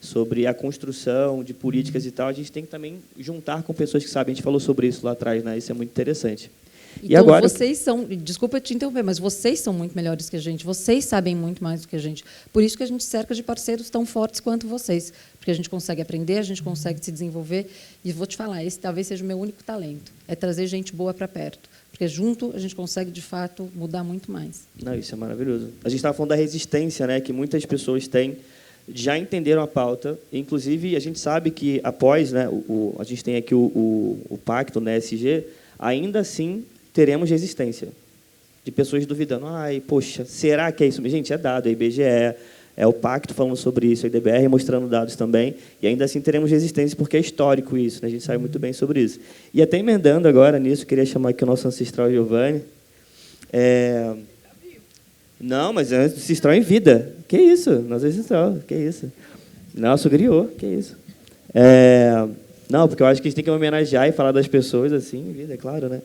sobre a construção de políticas e tal, a gente tem que também juntar com pessoas que sabem. A gente falou sobre isso lá atrás, né? Isso é muito interessante. Então, e agora, vocês são... Desculpa te interromper, mas vocês são muito melhores que a gente. Vocês sabem muito mais do que a gente. Por isso que a gente cerca de parceiros tão fortes quanto vocês. Porque a gente consegue aprender, a gente consegue se desenvolver. E vou te falar, esse talvez seja o meu único talento. É trazer gente boa para perto. Porque junto a gente consegue, de fato, mudar muito mais. Não, isso é maravilhoso. A gente estava falando da resistência, né, que muitas pessoas têm, já entenderam a pauta. Inclusive, a gente sabe que após, né, a gente tem aqui o pacto, né, SG, ainda assim teremos resistência de pessoas duvidando. Ai, poxa, será que é isso? Gente, é dado, é IBGE, é o pacto falando sobre isso, a IDBR mostrando dados também, e ainda assim teremos resistência, porque é histórico isso, né? A gente sabe muito bem sobre isso. E até emendando agora nisso, queria chamar aqui o nosso ancestral Giovanni. Não, mas é ancestral em vida. Que isso? Nosso ancestral, que isso? Nosso griot, que isso? Não, porque eu acho que a gente tem que homenagear e falar das pessoas assim, em vida, é claro, né?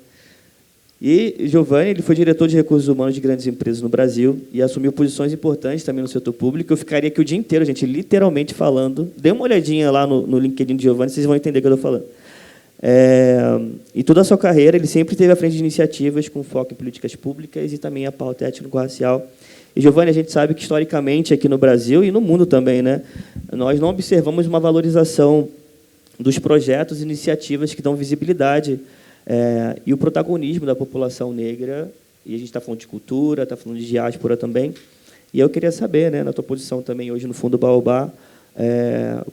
E Giovanni, ele foi diretor de recursos humanos de grandes empresas no Brasil e assumiu posições importantes também no setor público. Eu ficaria aqui o dia inteiro, gente, literalmente falando. Dê uma olhadinha lá no LinkedIn de Giovanni, vocês vão entender o que eu estou falando. E toda a sua carreira, ele sempre esteve à frente de iniciativas com foco em políticas públicas e também a pauta étnico-racial. E, Giovanni, a gente sabe que, historicamente, aqui no Brasil e no mundo também, né, nós não observamos uma valorização dos projetos e iniciativas que dão visibilidade e o protagonismo da população negra, e a gente está falando de cultura, está falando de diáspora também, e eu queria saber, né, na tua posição também hoje no Fundo Baobá,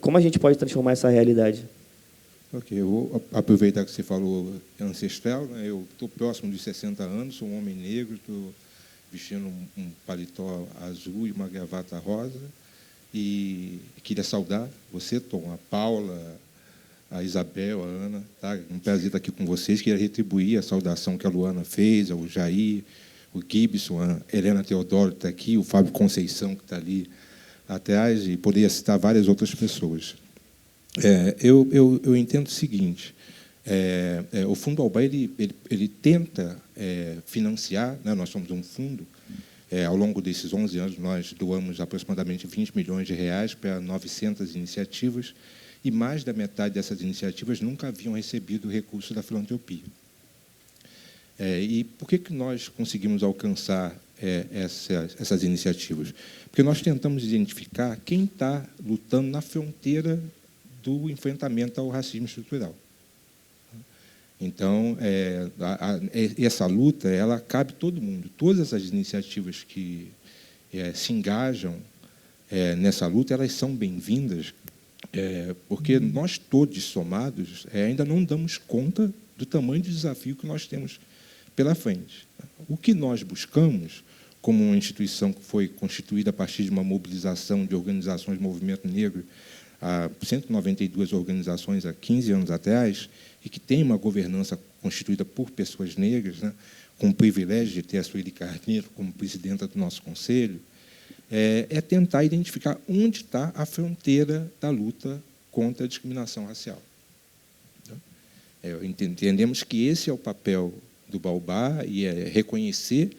como a gente pode transformar essa realidade? Ok, eu vou aproveitar que você falou ancestral, né? Eu estou próximo dos 60 anos, sou um homem negro, estou vestindo um paletó azul e uma gravata rosa, e queria saudar você, Tom, a Paula, a Isabel, a Ana, tá? Um prazer estar aqui com vocês. Queria retribuir a saudação que a Luana fez, ao Jair, o Gibson, a Helena Teodoro está aqui, o Fábio Conceição, que está ali atrás, e poderia citar várias outras pessoas. Eu entendo o seguinte, o Fundo Baobá ele tenta financiar, né? Nós somos um fundo, ao longo desses 11 anos, nós doamos aproximadamente 20 milhões de reais para 900 iniciativas, e mais da metade dessas iniciativas nunca haviam recebido recurso da filantropia. E por que nós conseguimos alcançar essas iniciativas? Porque nós tentamos identificar quem está lutando na fronteira do enfrentamento ao racismo estrutural. Então, essa luta, ela cabe a todo mundo. Todas as iniciativas que se engajam nessa luta, elas são bem-vindas, porque nós todos somados ainda não damos conta do tamanho do desafio que nós temos pela frente. O que nós buscamos, como uma instituição que foi constituída a partir de uma mobilização de organizações do movimento negro, há 192 organizações há 15 anos atrás, e que tem uma governança constituída por pessoas negras, né, com o privilégio de ter a Sueli Carneiro como presidenta do nosso conselho, é tentar identificar onde está a fronteira da luta contra a discriminação racial. Entendemos que esse é o papel do Baobá, e é reconhecer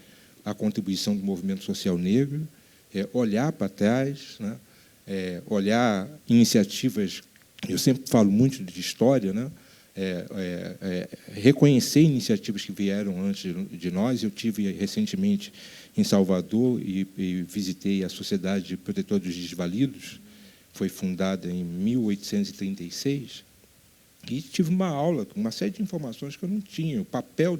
a contribuição do movimento social negro, olhar para trás, né, olhar iniciativas. Eu sempre falo muito de história, né, reconhecer iniciativas que vieram antes de nós. Eu tive recentemente em Salvador e visitei a Sociedade Protetora dos Desvalidos, foi fundada em 1836, e tive uma aula com uma série de informações que eu não tinha. O papel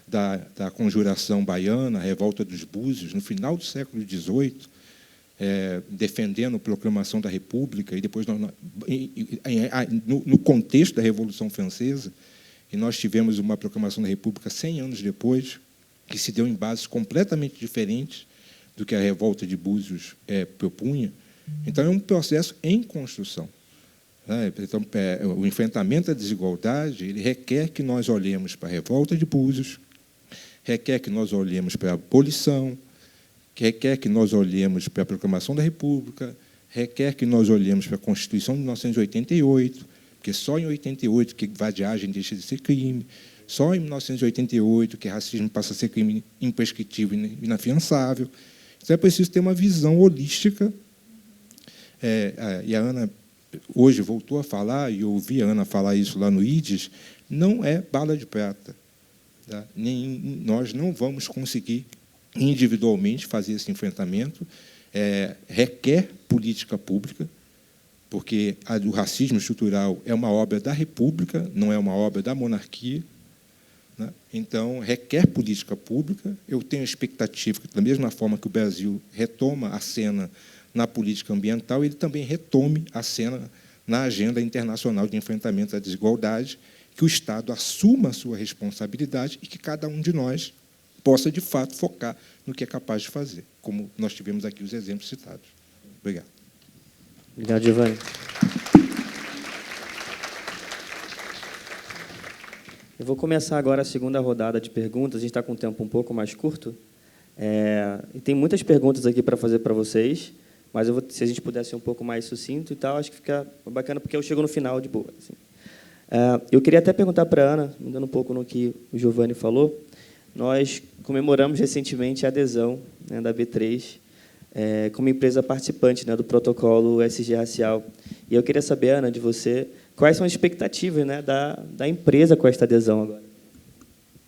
da conjuração baiana, a revolta dos Búzios, no final do século XVIII, defendendo a proclamação da República, e depois, no contexto da Revolução Francesa, e nós tivemos uma proclamação da República 100 anos depois, que se deu em bases completamente diferentes do que a Revolta de Búzios propunha. Então, é um processo em construção. Então, o enfrentamento à desigualdade ele requer que nós olhemos para a Revolta de Búzios, requer que nós olhemos para a abolição, requer que nós olhemos para a Proclamação da República, requer que nós olhemos para a Constituição de 1988, porque só em 88 que vadiagem deixa de ser crime, só em 1988 que racismo passa a ser crime imprescritível e inafiançável. Então, é preciso ter uma visão holística. E a Ana hoje voltou a falar, e eu ouvi a Ana falar isso lá no IDES, não é bala de prata. Tá? Nós não vamos conseguir individualmente fazer esse enfrentamento, requer política pública, porque o racismo estrutural é uma obra da República, não é uma obra da monarquia, né? Então, requer política pública. Eu tenho a expectativa que, da mesma forma que o Brasil retoma a cena na política ambiental, ele também retome a cena na agenda internacional de enfrentamento à desigualdade, que o Estado assuma a sua responsabilidade e que cada um de nós possa, de fato, focar no que é capaz de fazer, como nós tivemos aqui os exemplos citados. Obrigado. Obrigado, Giovanni. Eu vou começar agora a segunda rodada de perguntas. A gente está com um tempo um pouco mais curto. E tem muitas perguntas aqui para fazer para vocês, mas se a gente pudesse ser um pouco mais sucinto e tal, acho que fica bacana, porque eu chego no final de boa. Assim. Eu queria até perguntar para a Ana, mudando um pouco no que o Giovanni falou. Nós comemoramos recentemente a adesão, né, da B3 como empresa participante, né, do protocolo ESG racial. E eu queria saber, Ana, de você, quais são as expectativas, né, da empresa com esta adesão agora?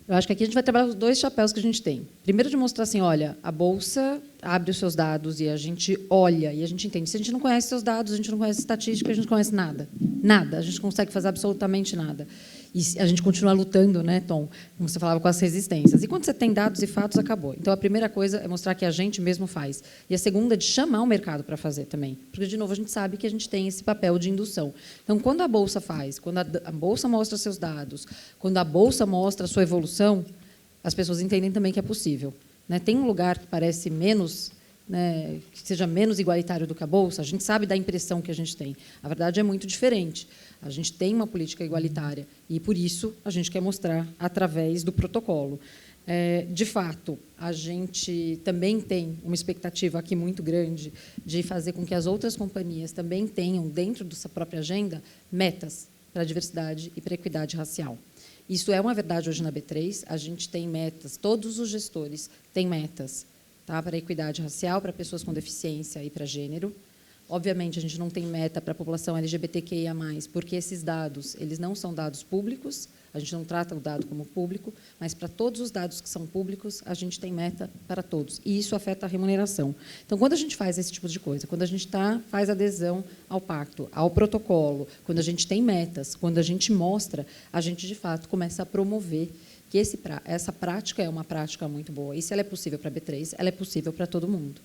Eu acho que aqui a gente vai trabalhar os dois chapéus que a gente tem. Primeiro, de mostrar assim, olha, a Bolsa abre os seus dados e a gente olha e a gente entende. Se a gente não conhece seus dados, a gente não conhece estatística, a gente não conhece nada. Nada. A gente não consegue fazer absolutamente nada. E a gente continua lutando, né, Tom, como você falava, com as resistências. E quando você tem dados e fatos, acabou. Então, a primeira coisa é mostrar que a gente mesmo faz. E a segunda é de chamar o mercado para fazer também. Porque, de novo, a gente sabe que a gente tem esse papel de indução. Então, quando a Bolsa faz, quando a Bolsa mostra seus dados, quando a Bolsa mostra a sua evolução, as pessoas entendem também que é possível. Né? Tem um lugar que parece menos, né, que seja menos igualitário do que a Bolsa, a gente sabe da impressão que a gente tem. A verdade é muito diferente. A gente tem uma política igualitária e, por isso, a gente quer mostrar através do protocolo. De fato, a gente também tem uma expectativa aqui muito grande de fazer com que as outras companhias também tenham, dentro da sua própria agenda, metas para a diversidade e para a equidade racial. Isso é uma verdade hoje na B3. A gente tem metas, todos os gestores têm metas, tá, para a equidade racial, para pessoas com deficiência e para gênero. Obviamente, a gente não tem meta para a população LGBTQIA+, porque esses dados eles não são dados públicos, a gente não trata o dado como público, mas para todos os dados que são públicos, a gente tem meta para todos, e isso afeta a remuneração. Então, quando a gente faz esse tipo de coisa, quando a gente faz adesão ao pacto, ao protocolo, quando a gente tem metas, quando a gente mostra, a gente, de fato, começa a promover que essa prática é uma prática muito boa. E se ela é possível para a B3, ela é possível para todo mundo.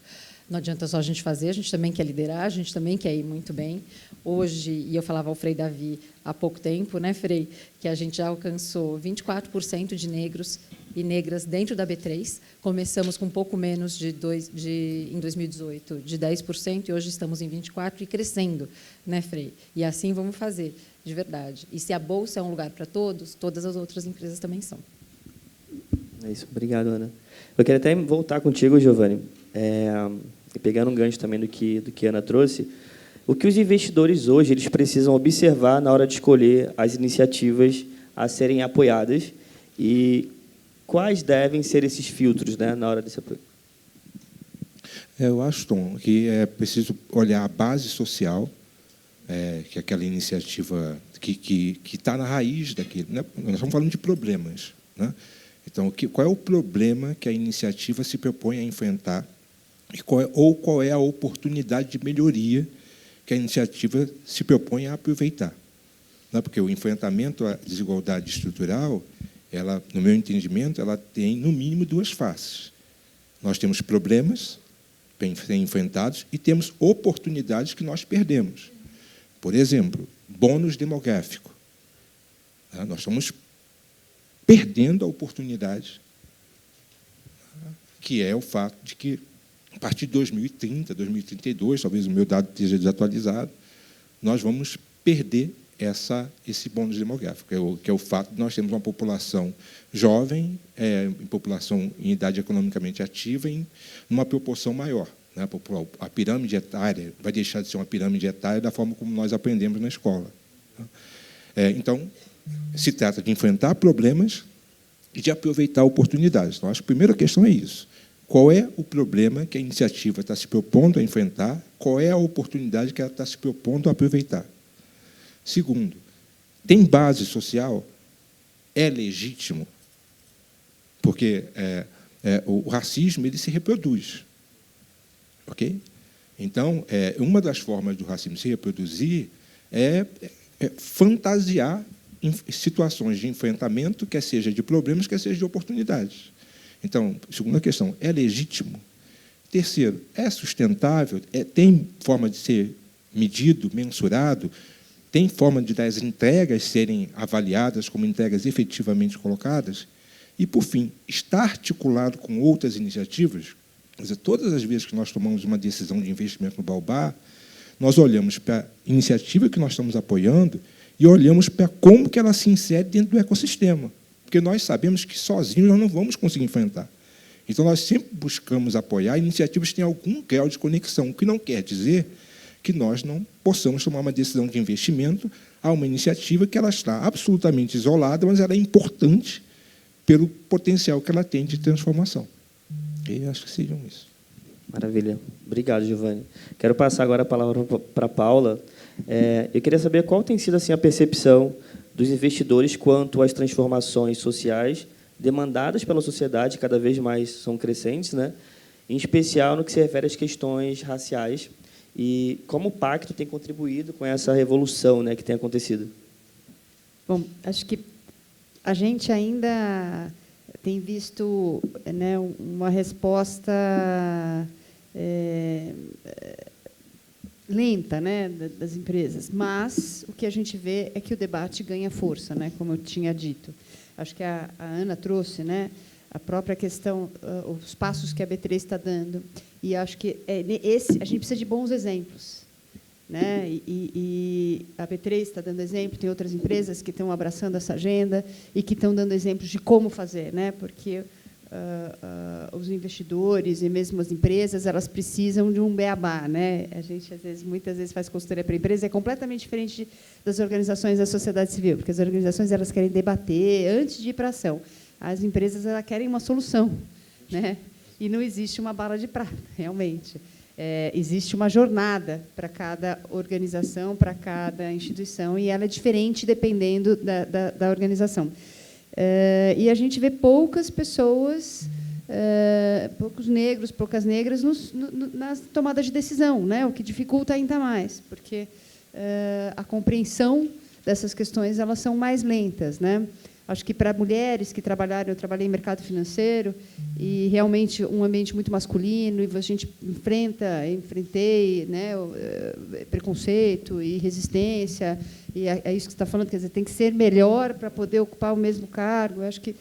Não adianta só a gente fazer, a gente também quer liderar, a gente também quer ir muito bem. Hoje, e eu falava ao Frei Davi há pouco tempo, né, Frei, que a gente já alcançou 24% de negros e negras dentro da B3. Começamos com um pouco menos em 2018, de 10%, e hoje estamos em 24% e crescendo, né, Frei? E assim vamos fazer, de verdade. E se a Bolsa é um lugar para todos, todas as outras empresas também são. É isso. Obrigado, Ana. Eu queria até voltar contigo, Giovanni, e pegando um gancho também do que a Ana trouxe, o que os investidores hoje eles precisam observar na hora de escolher as iniciativas a serem apoiadas e quais devem ser esses filtros, né, na hora desse apoio? Eu acho, Tom, que é preciso olhar a base social, que é aquela iniciativa que está na raiz daquilo. Né? Nós estamos falando de problemas. Né? Então, qual é o problema que a iniciativa se propõe a enfrentar e qual é a oportunidade de melhoria que a iniciativa se propõe a aproveitar? Né? Porque o enfrentamento à desigualdade estrutural, ela, no meu entendimento, ela tem, no mínimo, duas faces. Nós temos problemas para ser enfrentados e temos oportunidades que nós perdemos. Por exemplo, bônus demográfico. Nós estamos perdendo a oportunidade, que é o fato de que, a partir de 2030, 2032, talvez o meu dado esteja desatualizado, nós vamos perder esse bônus demográfico, que é o fato de nós termos uma população jovem, população em idade economicamente ativa, em uma proporção maior. Né? A pirâmide etária vai deixar de ser uma pirâmide etária da forma como nós aprendemos na escola. Então, se trata de enfrentar problemas e de aproveitar oportunidades. Então, acho que a primeira questão é isso. Qual é o problema que a iniciativa está se propondo a enfrentar? Qual é a oportunidade que ela está se propondo a aproveitar? Segundo, tem base social? É legítimo? Porque o racismo ele se reproduz. Ok? Então, uma das formas do racismo se reproduzir é fantasiar em situações de enfrentamento, quer seja de problemas, quer seja de oportunidades. Então, segunda questão, é legítimo? Terceiro, é sustentável? Tem forma de ser medido, mensurado? Tem forma de as entregas serem avaliadas como entregas efetivamente colocadas? E, por fim, está articulado com outras iniciativas? Quer dizer, todas as vezes que nós tomamos uma decisão de investimento no Baobá, nós olhamos para a iniciativa que nós estamos apoiando e olhamos para como que ela se insere dentro do ecossistema. Porque nós sabemos que sozinhos nós não vamos conseguir enfrentar. Então, nós sempre buscamos apoiar iniciativas que têm algum grau de conexão, o que não quer dizer que nós não possamos tomar uma decisão de investimento a uma iniciativa que ela está absolutamente isolada, mas ela é importante pelo potencial que ela tem de transformação. E acho que seriam isso. Maravilha. Obrigado, Giovanni. Quero passar agora a palavra para a Paula. Eu queria saber qual tem sido assim, a percepção dos investidores quanto às transformações sociais demandadas pela sociedade, cada vez mais são crescentes, né? Em especial no que se refere às questões raciais, e como o Pacto tem contribuído com essa revolução, né, que tem acontecido. Bom, acho que a gente ainda tem visto, né, uma resposta lenta, né, das empresas, mas o que a gente vê é que o debate ganha força, né, como eu tinha dito. Acho que a Ana trouxe, né, a própria questão, os passos que a B3 está dando, e acho que a gente precisa de bons exemplos, né? E a B3 está dando exemplo, tem outras empresas que estão abraçando essa agenda e que estão dando exemplos de como fazer, né? Porque os investidores e mesmo as empresas, elas precisam de um beabá, né? A gente muitas vezes faz consultoria para a empresa, é completamente diferente das organizações da sociedade civil, porque as organizações elas querem debater antes de ir para a ação. As empresas elas querem uma solução, né? E não existe uma bala de prata, realmente. Existe uma jornada para cada organização, para cada instituição, e ela é diferente dependendo da organização. E a gente vê poucas pessoas, poucos negros, poucas negras nas tomadas de decisão, né? O que dificulta ainda mais, porque a compreensão dessas questões elas são mais lentas, né? Acho que para mulheres que trabalharam, eu trabalhei em mercado financeiro e realmente um ambiente muito masculino e a gente enfrentei, né, preconceito e resistência e é isso que você está falando, quer dizer, tem que ser melhor para poder ocupar o mesmo cargo. Eu acho que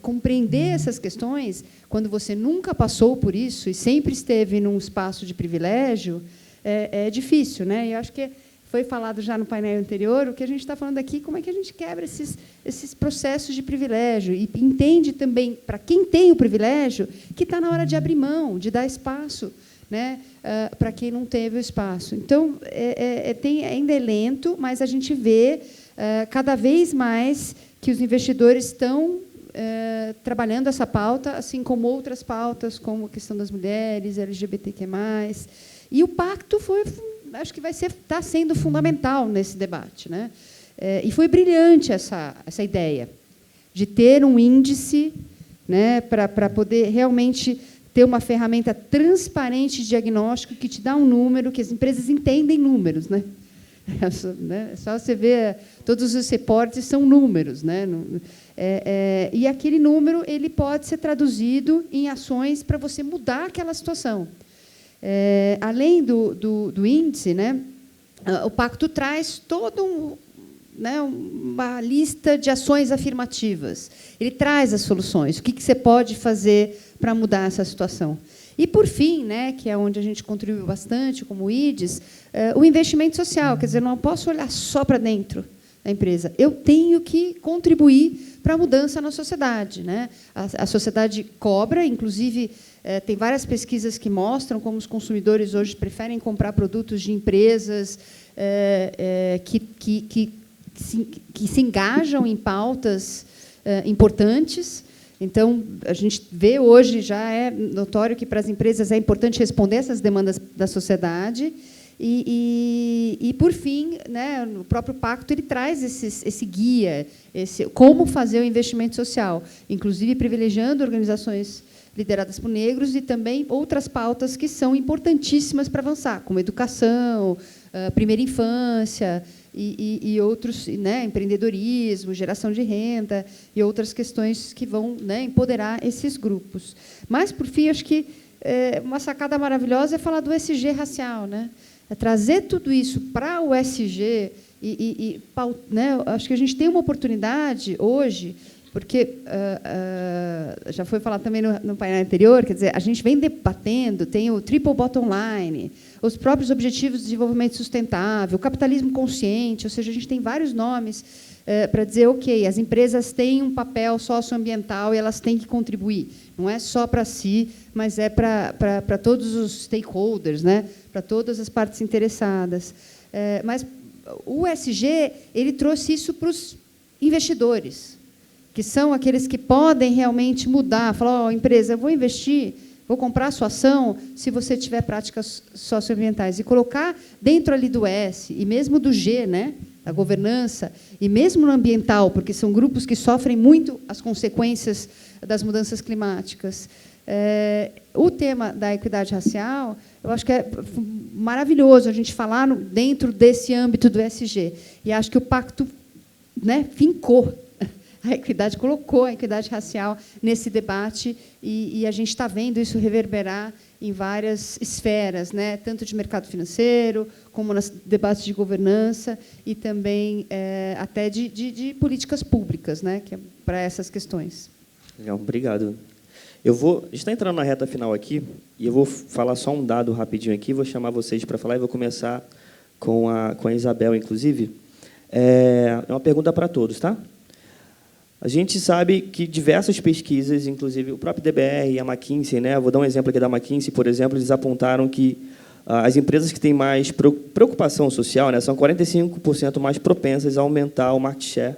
compreender essas questões quando você nunca passou por isso e sempre esteve num espaço de privilégio é difícil, né? E eu acho que foi falado já no painel anterior, o que a gente está falando aqui, como é que a gente quebra esses processos de privilégio e entende também, para quem tem o privilégio, que está na hora de abrir mão, de dar espaço, né, para quem não teve o espaço. Então, ainda é lento, mas a gente vê cada vez mais que os investidores estão trabalhando essa pauta, assim como outras pautas, como a questão das mulheres, LGBTQ+. E o pacto acho que está sendo fundamental nesse debate, né? E foi brilhante essa ideia de ter um índice, né, para poder realmente ter uma ferramenta transparente de diagnóstico que te dá um número, que as empresas entendem números, né? Né? Só você ver, todos os reportes são números, né? E aquele número ele pode ser traduzido em ações para você mudar aquela situação. Além do índice, né, o pacto traz todo uma lista de ações afirmativas. Ele traz as soluções. O que você pode fazer para mudar essa situação? E, por fim, né, que é onde a gente contribuiu bastante, como o IDES, o investimento social. Quer dizer, eu não posso olhar só para dentro da empresa. Eu tenho que contribuir para a mudança na sociedade, né? A sociedade cobra, inclusive, tem várias pesquisas que mostram como os consumidores hoje preferem comprar produtos de empresas que se engajam em pautas importantes. Então, a gente vê hoje, já é notório que para as empresas é importante responder essas demandas da sociedade. E por fim, né, o próprio pacto ele traz esse guia, como fazer o investimento social, inclusive privilegiando organizações lideradas por negros e também outras pautas que são importantíssimas para avançar, como educação, primeira infância e outros, né, empreendedorismo, geração de renda e outras questões que vão, né, empoderar esses grupos. Mas, por fim, acho que uma sacada maravilhosa é falar do ESG racial, né? É trazer tudo isso para o ESG né, acho que a gente tem uma oportunidade hoje, porque já foi falado também no painel anterior, quer dizer, a gente vem debatendo, tem o Triple Bottom Line, os próprios Objetivos de Desenvolvimento Sustentável, o capitalismo consciente, ou seja, a gente tem vários nomes para dizer, ok, as empresas têm um papel socioambiental e elas têm que contribuir. Não é só para si, mas é para todos os stakeholders, né? Para todas as partes interessadas. Mas o ESG ele trouxe isso para os investidores, que são aqueles que podem realmente mudar, falar, oh, empresa, eu vou investir, vou comprar a sua ação se você tiver práticas socioambientais. E colocar dentro ali do S, e mesmo do G, né, da governança, e mesmo no ambiental, porque são grupos que sofrem muito as consequências das mudanças climáticas. O tema da equidade racial, eu acho que é maravilhoso a gente falar dentro desse âmbito do ESG. E acho que o pacto, né, fincou a equidade, colocou a equidade racial nesse debate, e a gente está vendo isso reverberar em várias esferas, né, tanto de mercado financeiro, como nos debates de governança, e também até de políticas públicas, né, que é para essas questões. Legal, obrigado. A gente está entrando na reta final aqui, e eu vou falar só um dado rapidinho aqui, vou chamar vocês para falar, e vou começar com a Isabel, inclusive. É uma pergunta para todos, tá? A gente sabe que diversas pesquisas, inclusive o próprio DBR e a McKinsey, né? Vou dar um exemplo aqui da McKinsey, por exemplo, eles apontaram que as empresas que têm mais preocupação social, né, são 45% mais propensas a aumentar o market share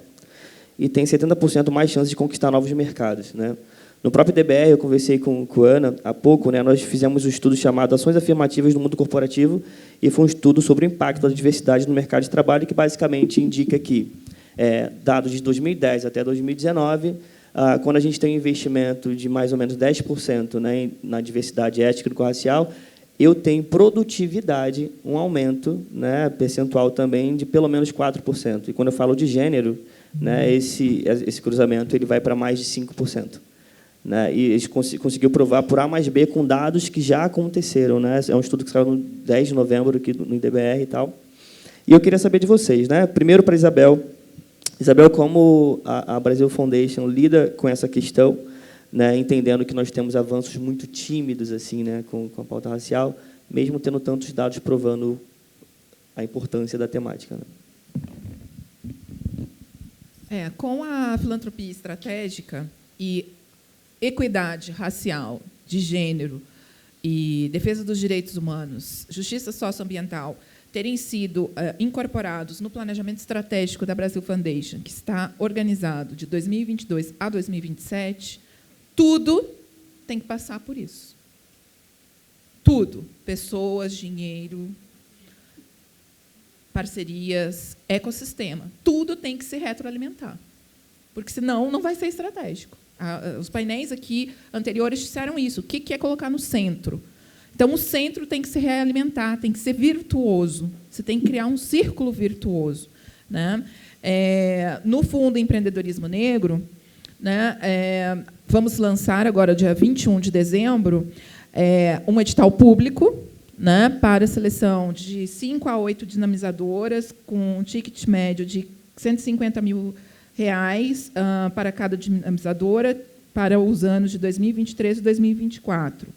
e têm 70% mais chances de conquistar novos mercados, né? No próprio DBR, eu conversei com a Ana há pouco, né, nós fizemos um estudo chamado Ações Afirmativas no Mundo Corporativo, e foi um estudo sobre o impacto da diversidade no mercado de trabalho, que basicamente indica que, dados de 2010 até 2019, quando a gente tem um investimento de mais ou menos 10%, né, na diversidade étnico-racial, eu tenho produtividade, um aumento, né, percentual também de pelo menos 4%. E quando eu falo de gênero, né, esse cruzamento ele vai para mais de 5%. Né, e a gente conseguiu provar por A mais B com dados que já aconteceram. Né? É um estudo que saiu no 10 de novembro aqui no IDBR e tal. E eu queria saber de vocês, né? Primeiro para Isabel. Isabel, como a Brasil Foundation lida com essa questão, né, entendendo que nós temos avanços muito tímidos assim, né, com a pauta racial, mesmo tendo tantos dados provando a importância da temática. Né? Com a filantropia estratégica e equidade racial, de gênero e defesa dos direitos humanos, justiça socioambiental, terem sido incorporados no planejamento estratégico da Brasil Foundation, que está organizado de 2022 a 2027, tudo tem que passar por isso. Tudo. Pessoas, dinheiro, parcerias, ecossistema. Tudo tem que se retroalimentar, porque, senão, não vai ser estratégico. Os painéis aqui anteriores disseram isso. O que é colocar no centro? Então, o centro tem que se realimentar, tem que ser virtuoso. Você tem que criar um círculo virtuoso, né? No Fundo Empreendedorismo Negro, né, vamos lançar agora, dia 21 de dezembro, um edital público, né, para a seleção de 5 a 8 dinamizadoras, com um ticket médio de R$150 mil para cada dinamizadora, para os anos de 2023 e 2024.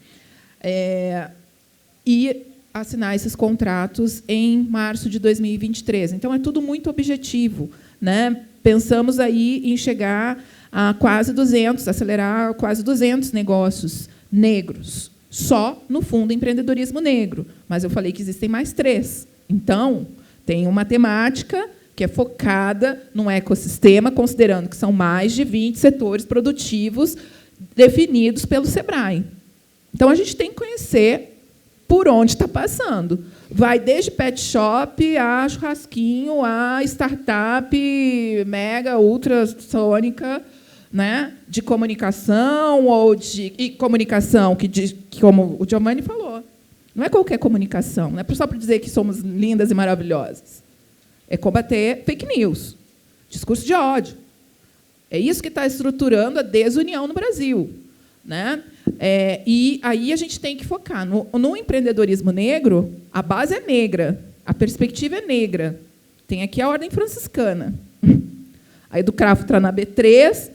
E assinar esses contratos em março de 2023. Então, é tudo muito objetivo, né? Pensamos aí em chegar a quase 200, acelerar quase 200 negócios negros, só no Fundo Empreendedorismo Negro. Mas eu falei que existem mais 3. Então, tem uma temática que é focada num ecossistema, considerando que são mais de 20 setores produtivos definidos pelo SEBRAE. Então, a gente tem que conhecer por onde está passando. Vai desde pet shop a churrasquinho, a startup mega, ultrassônica, né, de comunicação, e comunicação que, como o Giovanni falou, não é qualquer comunicação, não é só para dizer que somos lindas e maravilhosas. É combater fake news, discurso de ódio. É isso que está estruturando a desunião no Brasil, né? E aí a gente tem que focar. No empreendedorismo negro, a base é negra, a perspectiva é negra. Tem aqui a ordem franciscana. A Educrafo está na B3,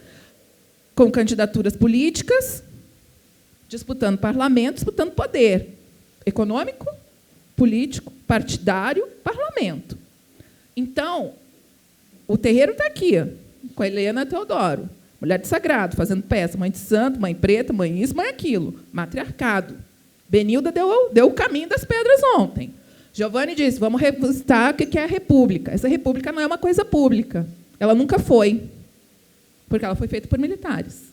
com candidaturas políticas, disputando parlamento, disputando poder econômico, político, partidário, parlamento. Então, o terreiro está aqui, com a Helena Teodoro. Mulher de sagrado, fazendo peça, mãe de santo, mãe preta, mãe isso, mãe aquilo. Matriarcado. Benilda deu o caminho das pedras ontem. Giovanni disse, vamos revisitar o que é a república. Essa república não é uma coisa pública. Ela nunca foi, porque ela foi feita por militares.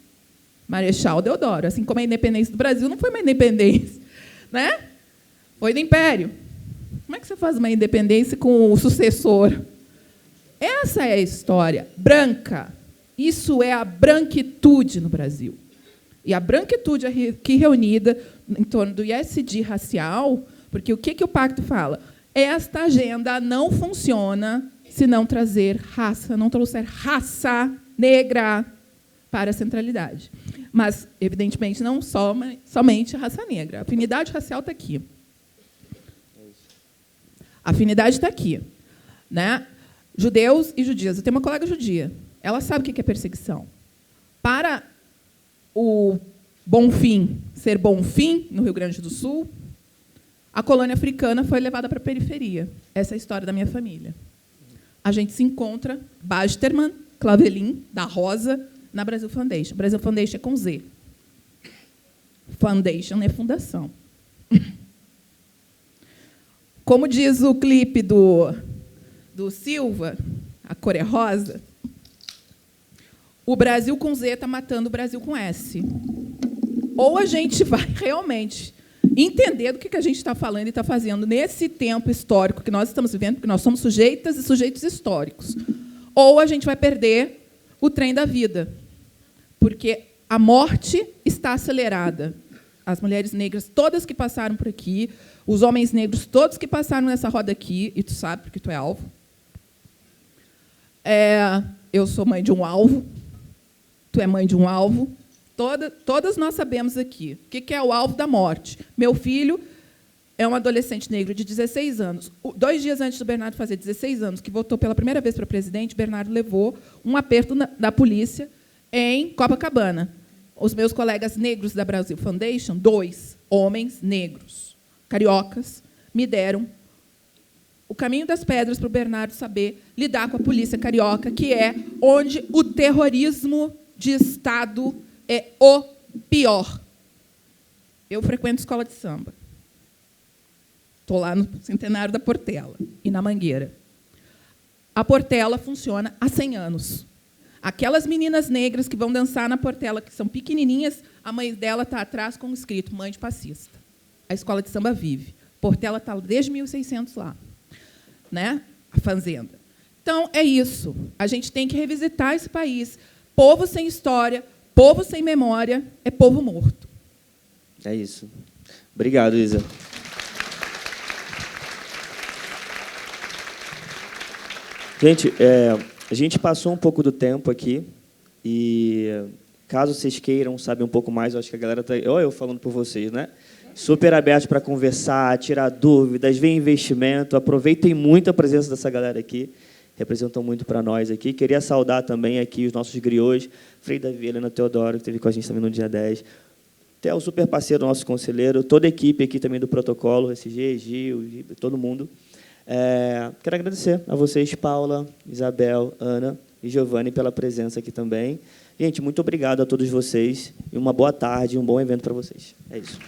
Marechal Deodoro. Assim como a independência do Brasil não foi uma independência, né? Foi do Império. Como é que você faz uma independência com o sucessor? Essa é a história branca. Isso é a branquitude no Brasil. E a branquitude aqui reunida em torno do ISD racial, porque o que o pacto fala? Esta agenda não funciona se não trazer raça, não trouxer raça negra para a centralidade. Mas, evidentemente, não somente a raça negra. A afinidade racial está aqui. A afinidade está aqui, né? Judeus e judias. Eu tenho uma colega judia. Ela sabe o que é perseguição. Para o Bonfim ser Bonfim, no Rio Grande do Sul, a colônia africana foi levada para a periferia. Essa é a história da minha família. A gente se encontra, Basterman, Clavelin, da Rosa, na Brasil Foundation. Brasil Foundation é com Z. Foundation é fundação. Como diz o clipe do Silva, a cor é rosa, o Brasil com Z está matando o Brasil com S. Ou a gente vai realmente entender do que a gente está falando e está fazendo nesse tempo histórico que nós estamos vivendo, porque nós somos sujeitas e sujeitos históricos, ou a gente vai perder o trem da vida, porque a morte está acelerada. As mulheres negras, todas que passaram por aqui, os homens negros, todos que passaram nessa roda aqui, e tu sabe, porque tu é alvo. Eu sou mãe de um alvo, tu é mãe de um alvo. Todas nós sabemos aqui o que é o alvo da morte. Meu filho é um adolescente negro de 16 anos. 2 dias antes do Bernardo fazer 16 anos, que votou pela primeira vez para presidente, Bernardo levou um aperto da polícia em Copacabana. Os meus colegas negros da Brasil Foundation, 2 homens negros, cariocas, me deram o caminho das pedras para o Bernardo saber lidar com a polícia carioca, que é onde o terrorismo de Estado é o pior. Eu frequento escola de samba. Estou lá no Centenário da Portela e na Mangueira. A Portela funciona há 100 anos. Aquelas meninas negras que vão dançar na Portela, que são pequenininhas, a mãe dela está atrás com um escrito, mãe de passista. A escola de samba vive. Portela está desde 1600 lá, né? A fazenda. Então, é isso. A gente tem que revisitar esse país. Povo sem história, povo sem memória, é povo morto. É isso. Obrigado, Isa. Gente, a gente passou um pouco do tempo aqui e, caso vocês queiram saber um pouco mais, eu acho que a galera está... Olha eu falando por vocês, né? Super aberto para conversar, tirar dúvidas, ver investimento. Aproveitem muito a presença dessa galera aqui. Representam muito para nós aqui. Queria saudar também aqui os nossos griots, Frei Davi, Helena Teodoro, que esteve com a gente também no dia 10. Até o super parceiro, nosso conselheiro, toda a equipe aqui também do protocolo, SG, Gil, todo mundo. Quero agradecer a vocês, Paula, Isabel, Ana e Giovanni, pela presença aqui também. Gente, muito obrigado a todos vocês e uma boa tarde, um bom evento para vocês. É isso.